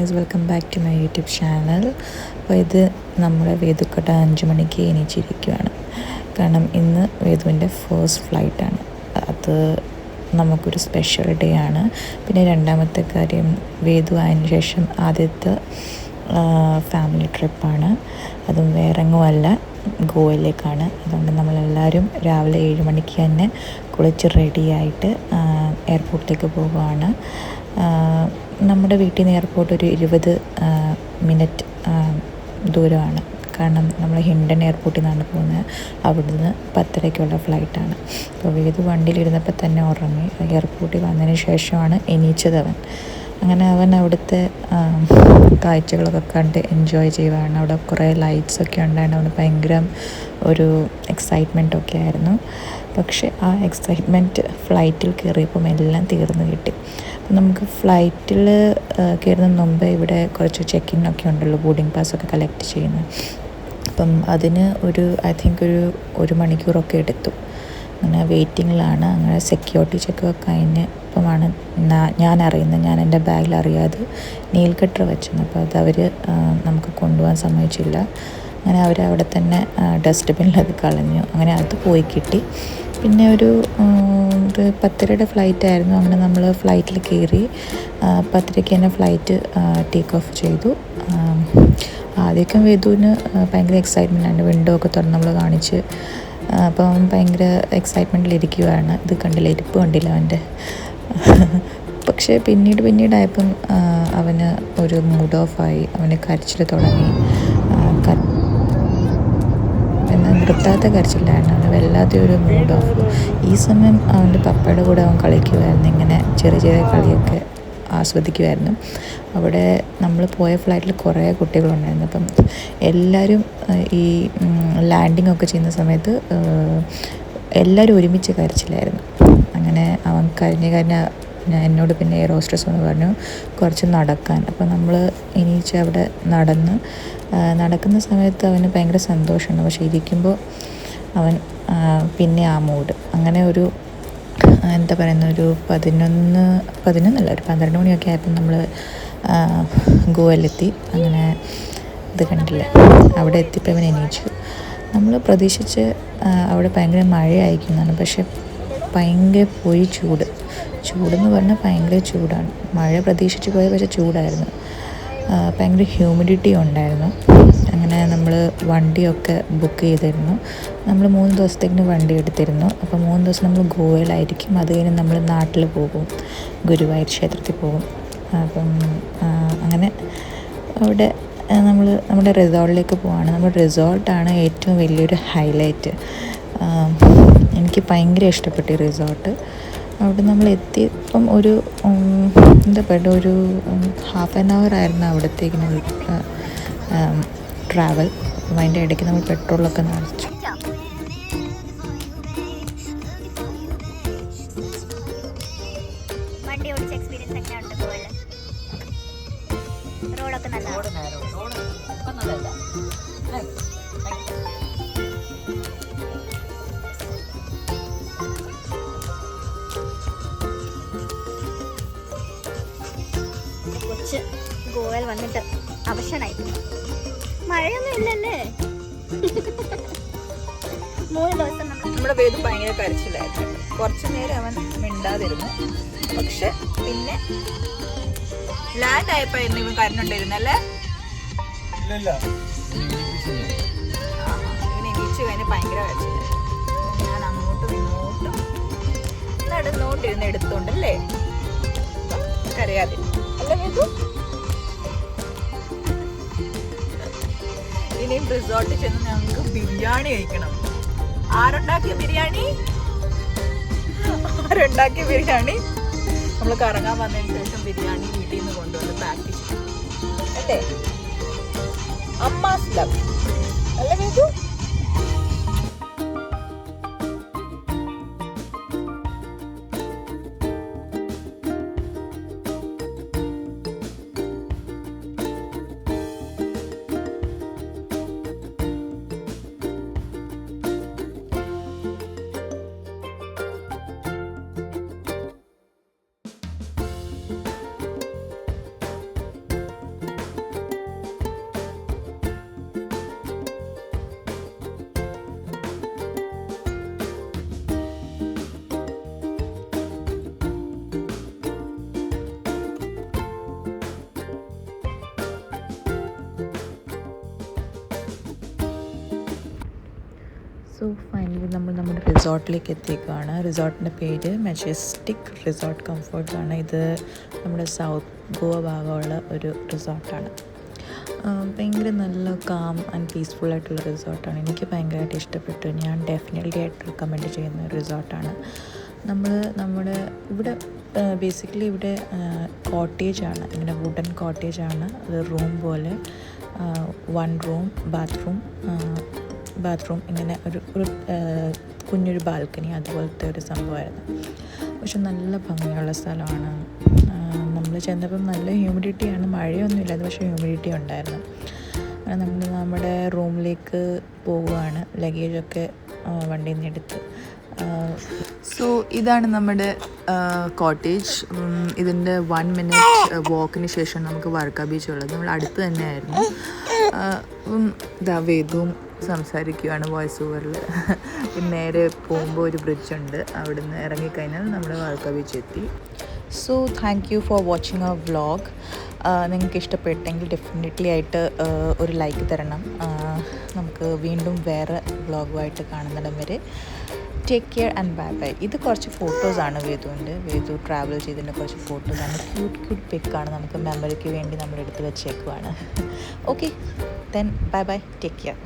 Guys, welcome back to my YouTube channel. അപ്പോൾ ഇത് നമ്മുടെ വേദുക്കട്ട 5 മണിക്ക് എണീച്ചിരിക്കുകയാണ്. കാരണം ഇന്ന് വേദുവിൻ്റെ ഫസ്റ്റ് ഫ്ലൈറ്റാണ്. അത് നമുക്കൊരു സ്പെഷ്യൽ ഡേ ആണ്. പിന്നെ രണ്ടാമത്തെ കാര്യം, വേദു അതിന് ശേഷം ആദ്യത്തെ ഫാമിലി ട്രിപ്പാണ്. അതും വേറെങ്ങുമല്ല, ഗോവയിലേക്കാണ്. അതുകൊണ്ട് നമ്മളെല്ലാവരും രാവിലെ 7 മണിക്ക് തന്നെ കുളിച്ച് റെഡിയായിട്ട് എയർപോർട്ടിലേക്ക് പോവുകയാണ്. നമ്മുടെ വീട്ടിൽ നിന്ന് എയർപോർട്ട് ഒരു 20 മിനിറ്റ് ദൂരമാണ്. കാരണം നമ്മൾ ഹിൻഡൻ എയർപോർട്ടിൽ നിന്നാണ് പോകുന്നത്. അവിടുന്ന് 10:30-ക്കുള്ള ഫ്ലൈറ്റാണ്. അപ്പോൾ വേദു വണ്ടിയിലിരുന്നപ്പോൾ തന്നെ ഉറങ്ങി. എയർപോർട്ടിൽ വന്നതിന് ശേഷമാണ് എണീച്ചത് അവൻ. അങ്ങനെ അവൻ അവിടുത്തെ കാഴ്ചകളൊക്കെ കണ്ട് എൻജോയ് ചെയ്യുകയാണ്. അവിടെ കുറേ ലൈറ്റ്സൊക്കെ ഉണ്ടായിരുന്നു. അവന് ഭയങ്കര ഒരു എക്സൈറ്റ്മെൻറ്റൊക്കെ ആയിരുന്നു. പക്ഷേ ആ എക്സൈറ്റ്മെൻറ്റ് ഫ്ലൈറ്റിൽ കയറിയപ്പം എല്ലാം തീർന്നു കിട്ടി. അപ്പം നമുക്ക് ഫ്ലൈറ്റിൽ കയറുന്നതിന് മുമ്പേ ഇവിടെ കുറച്ച് ചെക്കിങ്ങൊക്കെ ഉണ്ടല്ലോ, ബോർഡിംഗ് പാസ്സൊക്കെ കളക്ട് ചെയ്യുന്നത്. അപ്പം അതിന് ഐ തിങ്ക് ഒരു മണിക്കൂറൊക്കെ എടുത്തു. അങ്ങനെ വെയിറ്റിങ്ങിലാണ്. അങ്ങനെ സെക്യൂരിറ്റി ചെക്കൊക്കെ കഴിഞ്ഞ് ഇപ്പമാണ് ഞാൻ അറിയുന്നത്. ഞാൻ എൻ്റെ ബാഗിൽ അറിയാതെ നെയിൽ കട്ടർ വെച്ചിരുന്നു. അപ്പോൾ അത് നമുക്ക് കൊണ്ടുപോകാൻ സമ്മതിച്ചില്ല. അങ്ങനെ അവിടെ തന്നെ ഡസ്റ്റ്ബിന്നിൽ അത് കളഞ്ഞു. അങ്ങനെ അത് പോയി കിട്ടി. പിന്നെ ഒരു 10:30 ഫ്ലൈറ്റ് ആയിരുന്നു. അങ്ങനെ നമ്മൾ ഫ്ലൈറ്റിൽ കയറി 10:30 തന്നെ ഫ്ലൈറ്റ് ടേക്ക് ഓഫ് ചെയ്തു. ആദ്യമൊക്കെ വേദുവിന് ഭയങ്കര എക്സൈറ്റ്മെൻ്റ് ആണ്. വിൻഡോ ഒക്കെ തുറന്ന് നമ്മൾ കാണിച്ച്, അപ്പം ഭയങ്കര എക്സൈറ്റ്മെൻറ്റിലിരിക്കുകയാണ്. ഇത് കണ്ടില്ല, ഇരിപ്പ് കണ്ടില്ല അവൻ്റെ. പക്ഷേ പിന്നീടായപ്പം അവന് ഒരു മൂഡ് ഓഫായി. അവന് കരച്ചിൽ തുടങ്ങി. എന്നാൽ നിർത്താത്ത കരച്ചിലായിരുന്നു. അവന് വല്ലാത്ത ഒരു മൂഡ് ഓഫ്. ഈ സമയം അവൻ്റെ പപ്പയുടെ കൂടെ അവൻ കളിക്കുമായിരുന്നു. ഇങ്ങനെ ചെറിയ കളിയൊക്കെ ആസ്വദിക്കുമായിരുന്നു. അവിടെ നമ്മൾ പോയ ഫ്ലൈറ്റിൽ കുറേ കുട്ടികളുണ്ടായിരുന്നു. അപ്പം എല്ലാവരും ഈ ലാൻഡിങ് ഒക്കെ ചെയ്യുന്ന സമയത്ത് എല്ലാവരും ഒരുമിച്ച് കരച്ചിലായിരുന്നു. അങ്ങനെ അവൻ കരഞ്ഞ് എന്നോട് പിന്നെ എയർ ഹോസ്റ്റസ് എന്ന് പറഞ്ഞു കുറച്ച് നടക്കാൻ. അപ്പോൾ നമ്മൾ എണീച്ച് അവിടെ നടക്കുന്ന സമയത്ത് അവന് ഭയങ്കര സന്തോഷമുണ്ട്. പക്ഷേ ഇരിക്കുമ്പോൾ അവൻ പിന്നെ ആ മൂഡ്. അങ്ങനെ ഒരു 12 മണിയൊക്കെ ആയപ്പോൾ നമ്മൾ ഗോവയിലെത്തി. അങ്ങനെ ഇത് കണ്ടില്ല, അവിടെ എത്തിയപ്പോൾ അവൻ എണീച്ചു. നമ്മൾ പ്രതീക്ഷിച്ച് അവിടെ ഭയങ്കര മഴയായിരിക്കുന്നതാണ്. പക്ഷെ ഭയങ്കര ചൂടെന്ന് പറഞ്ഞാൽ ഭയങ്കര ചൂടാണ്. മഴ പ്രതീക്ഷിച്ച് പോയ, പക്ഷേ ചൂടായിരുന്നു. ഭയങ്കര ഹ്യൂമിഡിറ്റി ഉണ്ടായിരുന്നു. അങ്ങനെ നമ്മൾ വണ്ടിയൊക്കെ ബുക്ക് ചെയ്തിരുന്നു. നമ്മൾ 3 ദിവസത്തേക്കിന് വണ്ടി എടുത്തിരുന്നു. അപ്പോൾ 3 ദിവസം നമ്മൾ ഗോവയിലായിരിക്കും. അത് കഴിഞ്ഞ് നമ്മൾ നാട്ടിൽ പോകും, ഗുരുവായൂർ ക്ഷേത്രത്തിൽ പോകും. അപ്പം അങ്ങനെ അവിടെ നമ്മൾ നമ്മുടെ റിസോർട്ടിലേക്ക് പോവാണ്. നമ്മുടെ റിസോർട്ടാണ് ഏറ്റവും വലിയൊരു ഹൈലൈറ്റ്. എനിക്ക് ഭയങ്കര ഇഷ്ടപ്പെട്ടു ഈ റിസോർട്ട്. അവിടെ നമ്മൾ എത്തിയപ്പം ഒരു ഹാഫ് ആൻ അവർ ആയിരുന്നു അവിടത്തേക്കിന് ട്രാവൽ. അതിൻ്റെ ഇടയ്ക്ക് നമ്മൾ പെട്രോളൊക്കെ നിറച്ചു. ഗോവയിൽ വന്നിട്ട് അവശനായി. മഴയൊന്നും ഇല്ലല്ലേ. 3 ദിവസം നമ്മുടെ വേദു ഭയങ്കര കരച്ചിലായിരുന്നു. കുറച്ചു നേരം അവൻ മിണ്ടാതിരുന്നു. പക്ഷെ പിന്നെ ലാൻഡ് ആയപ്പോ ഇവൻ കരഞ്ഞുണ്ടായിരുന്നല്ലേ. ഇവൻ എണീച്ച് കഴിഞ്ഞ് ഭയങ്കര കരച്ചിലായിരുന്നു. ഞാൻ അങ്ങോട്ടും നടന്നോണ്ടിരുന്ന് എടുത്തോണ്ടല്ലേ കരയാതെ അല്ലേ വേദു. ഇനിയും റിസോർട്ടിൽ ചെന്ന് ഞങ്ങൾക്ക് ബിരിയാണി കഴിക്കണം. ആരുണ്ടാക്കിയ ബിരിയാണി നമ്മൾ കറങ്ങാൻ വന്നതിന് ശേഷം ബിരിയാണി വീട്ടിൽ നിന്ന് കൊണ്ടുവന്ന് പാക്ക് ചെയ്യും അല്ലേ. അമ്മാസ് ലവ് അല്ലേ വേദു. സോ ഫൈനലി നമ്മൾ നമ്മുടെ റിസോർട്ടിലേക്ക് എത്തിക്കുകയാണ്. റിസോർട്ടിൻ്റെ പേര് മെജസ്റ്റിക് റിസോർട്ട് കംഫർട്ട്സ് ആണ്. ഇത് നമ്മുടെ സൗത്ത് ഗോവ ഭാഗമുള്ള ഒരു റിസോർട്ടാണ്. ഭയങ്കര നല്ല കാം ആൻഡ് പീസ്ഫുൾ ആയിട്ടുള്ള റിസോർട്ടാണ്. എനിക്ക് ഭയങ്കരമായിട്ട് ഇഷ്ടപ്പെട്ടു. ഞാൻ ഡെഫിനറ്റ്ലി ആയിട്ട് റെക്കമെൻഡ് ചെയ്യുന്ന ഒരു റിസോർട്ടാണ്. നമ്മുടെ ഇവിടെ ബേസിക്കലി ഇവിടെ കോട്ടേജാണ്, ഇങ്ങനെ വുഡൻ കോട്ടേജാണ്. അത് റൂം പോലെ 1 റൂം ബാത്റൂം ഇങ്ങനെ ഒരു കുഞ്ഞൊരു ബാൽക്കണി അതുപോലത്തെ ഒരു സംഭവമായിരുന്നു. പക്ഷെ നല്ല ഭംഗിയുള്ള സ്ഥലമാണ്. നമ്മൾ ചെന്നപ്പം നല്ല ഹ്യൂമിഡിറ്റിയാണ്, മഴയൊന്നുമില്ല, അത് പക്ഷേ ഹ്യൂമിഡിറ്റി ഉണ്ടായിരുന്നു. നമ്മൾ നമ്മുടെ റൂമിലേക്ക് പോവുകയാണ്. ലഗേജൊക്കെ വണ്ടിയിൽ നിന്ന് എടുത്ത്. സോ ഇതാണ് നമ്മുടെ കോട്ടേജ്. ഇതിൻ്റെ 1 മിനിറ്റ് വാക്കിന് ശേഷം നമുക്ക് വർക്ക ബീച്ച് ഉള്ളത്. നമ്മൾ അടുത്ത് തന്നെയായിരുന്നു. വേദവും സംസാരിക്കുകയാണ് വോയിസ് ഓവറിൽ. പിന്നെ നേരെ പോകുമ്പോൾ ഒരു ബ്രിഡ്ജുണ്ട്, അവിടെ നിന്ന് ഇറങ്ങിക്കഴിഞ്ഞാൽ നമ്മുടെ വർക്ക ബീച്ച് എത്തി. So thank you for watching our vlog. നിങ്ങൾക്ക് ഇഷ്ടപ്പെട്ടെങ്കിൽ ഡെഫിനറ്റ്ലി ആയിട്ട് ഒരു ലൈക്ക് തരണം. നമുക്ക് വീണ്ടും വേറെ വ്ളോഗുമായിട്ട് കാണുന്നിടം വരെ take care and bye bye. ഇത് കുറച്ച് ഫോട്ടോസാണ് വേദു ട്രാവൽ ചെയ്തതിൻ്റെ കുറച്ച് ഫോട്ടോസാണ്. ക്യൂട്ട് പിക്കാണ്. നമുക്ക് മെമ്മറിക്ക് വേണ്ടി നമ്മൾ എടുത്ത് വെച്ചേക്കുവാണ്. Okay then bye bye, take care.